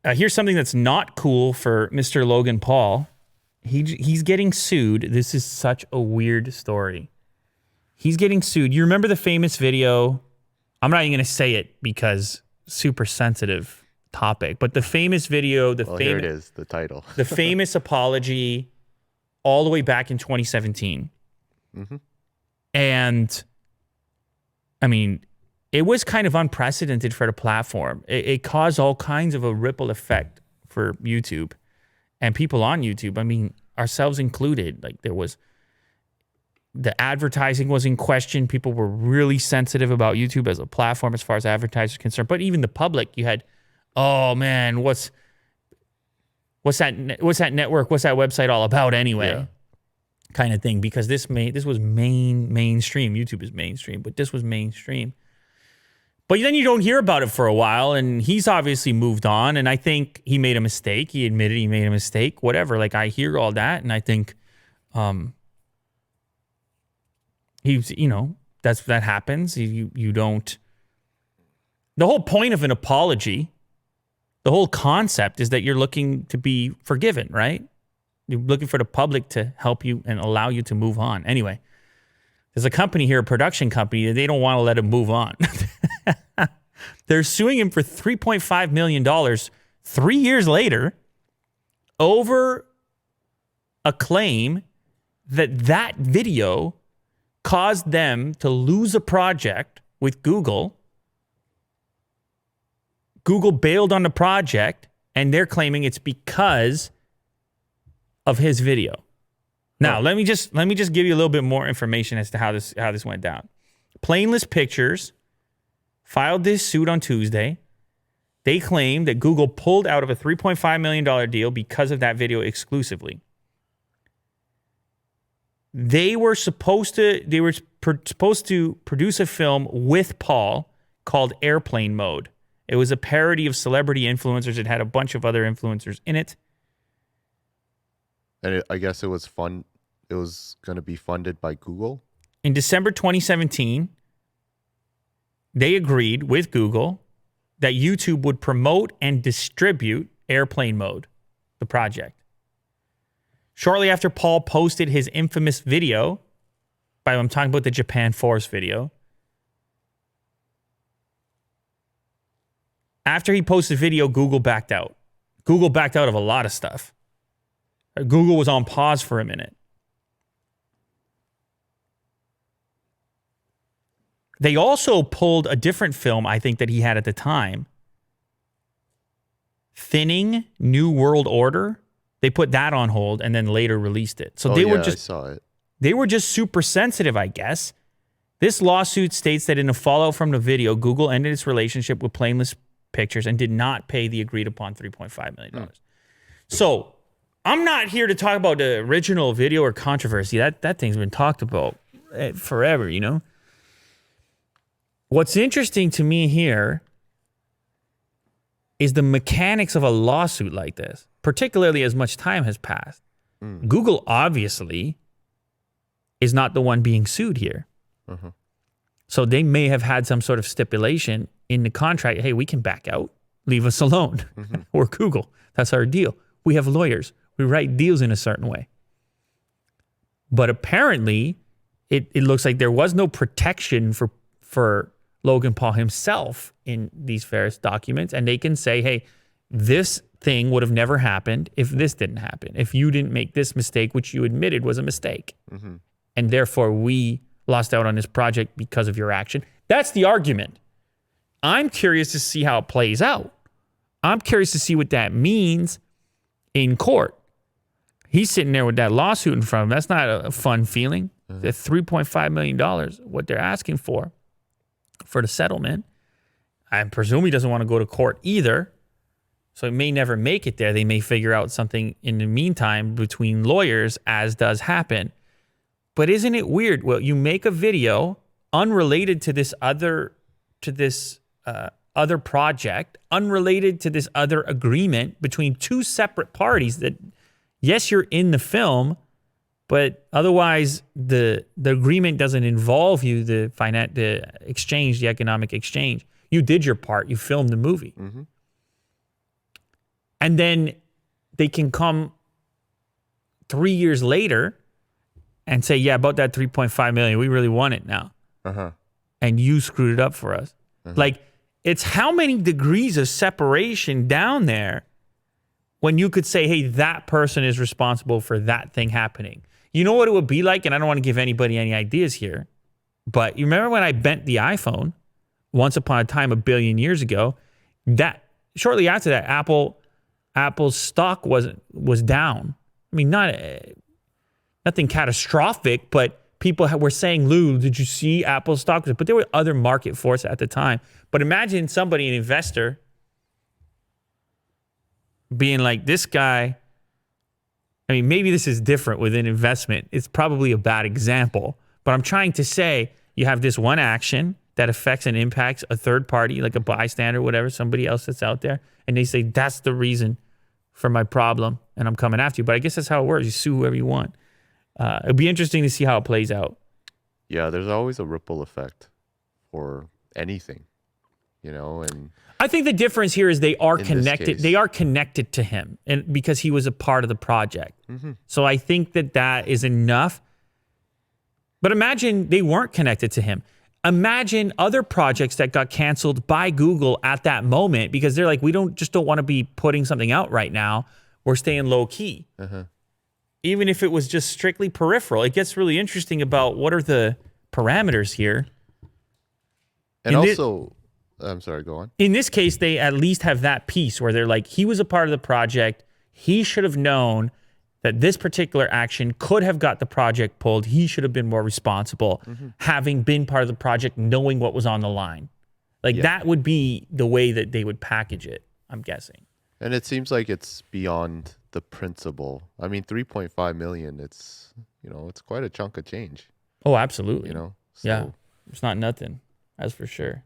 Here's something that's not cool for Mr. Logan Paul. He's getting sued. This is such a weird story. He's getting sued. You remember the famous video? I'm not even going to say it because super sensitive topic, but the famous video, here it is, the title. The famous apology all the way back in 2017. Mm-hmm. And I mean, it was kind of unprecedented for the platform. It caused all kinds of a ripple effect for YouTube and people on YouTube. I mean, ourselves included. Like the advertising was in question. People were really sensitive about YouTube as a platform as far as advertisers are concerned. But even the public, you had, oh man, what's that network? What's that website all about anyway? Yeah. Kind of thing. Because this was mainstream. YouTube is mainstream, but this was mainstream. But then you don't hear about it for a while, and he's obviously moved on, and I think he made a mistake. He admitted he made a mistake, whatever. Like, I hear all that, and I think he's, that happens. You don't... The whole point of an apology, the whole concept is that you're looking to be forgiven, right? You're looking for the public to help you and allow you to move on. Anyway, there's a company here, a production company, they don't want to let him move on. They're suing him for $3.5 million 3 years later over a claim that video caused them to lose a project with Google. Google bailed on the project, and they're claiming it's because of his video. Now, let me just give you a little bit more information as to how this went down. Plainless Pictures filed this suit on Tuesday. They claim that Google pulled out of a $3.5 million deal because of that video exclusively. They were supposed to produce a film with Paul called Airplane Mode. It was a parody of celebrity influencers. It had a bunch of other influencers in it. And I guess it was fun. It was going to be funded by Google. In December 2017, they agreed with Google that YouTube would promote and distribute Airplane Mode, the project. Shortly after Paul posted his infamous video, I'm talking about the Japan Forest video. After he posted the video, Google backed out. Google backed out of a lot of stuff. Google was on pause for a minute. They also pulled a different film, I think, that he had at the time. Thinning New World Order. They put that on hold and then later released it. So I saw it. They were just super sensitive, I guess. This lawsuit states that in the fallout from the video, Google ended its relationship with Plainless Pictures and did not pay the agreed upon $3.5 million. So I'm not here to talk about the original video or controversy. That thing's been talked about forever, you know? What's interesting to me here is the mechanics of a lawsuit like this, particularly as much time has passed. Google obviously is not the one being sued here. So they may have had some sort of stipulation in the contract. Hey, we can back out. Leave us alone. We're Google. That's our deal. We have lawyers. We write deals in a certain way. But apparently, it looks like there was no protection for Logan Paul himself in these various documents. And they can say, hey, this thing would have never happened if this didn't happen. If you didn't make this mistake, which you admitted was a mistake. And therefore, we lost out on this project because of your action. That's the argument. I'm curious to see how it plays out. I'm curious to see what that means in court. He's sitting there with that lawsuit in front of him. That's not a fun feeling. The $3.5 million, what they're asking for the settlement. I presume he doesn't want to go to court either. So it may never make it there. They may figure out something in the meantime between lawyers, as does happen. But isn't it weird? Well, you make a video unrelated to this other project, unrelated to this other agreement between two separate parties that, yes, you're in the film, but otherwise the agreement doesn't involve you, the exchange, the economic exchange. You did your part. You filmed the movie. And then they can come 3 years later and say, yeah, about that 3.5 million, we really want it now. And you screwed it up for us. Like, it's how many degrees of separation down there when you could say, hey, that person is responsible for that thing happening. You know what it would be like? And I don't want to give anybody any ideas here, but you remember when I bent the iPhone once upon a time, a billion years ago, that shortly after that, Apple's stock was down. I mean, nothing catastrophic, but people were saying, Lou, did you see Apple's stock? But there were other market forces at the time. But imagine somebody, an investor, being like, this guy, I mean, maybe this is different within investment. It's probably a bad example. But I'm trying to say you have this one action that affects and impacts a third party, like a bystander, whatever, somebody else that's out there. And they say, that's the reason for my problem, and I'm coming after you. But I guess that's how it works. You sue whoever you want. It'll be interesting to see how it plays out. Yeah, there's always a ripple effect for anything, and I think the difference here is they are connected. case. They are connected to him, and because he was a part of the project. So I think that is enough. But imagine they weren't connected to him. Imagine other projects that got canceled by Google at that moment because they're like, we don't want to be putting something out right now. We're staying low key. Even if it was just strictly peripheral, it gets really interesting about what are the parameters here. And also, I'm sorry, go on. In this case, they at least have that piece where they're like, he was a part of the project. He should have known that this particular action could have got the project pulled. He should have been more responsible, having been part of the project, knowing what was on the line. That would be the way that they would package it, I'm guessing. And it seems like it's beyond the principle. I mean, 3.5 million, it's quite a chunk of change. Oh, absolutely. So, yeah, it's not nothing, that's for sure.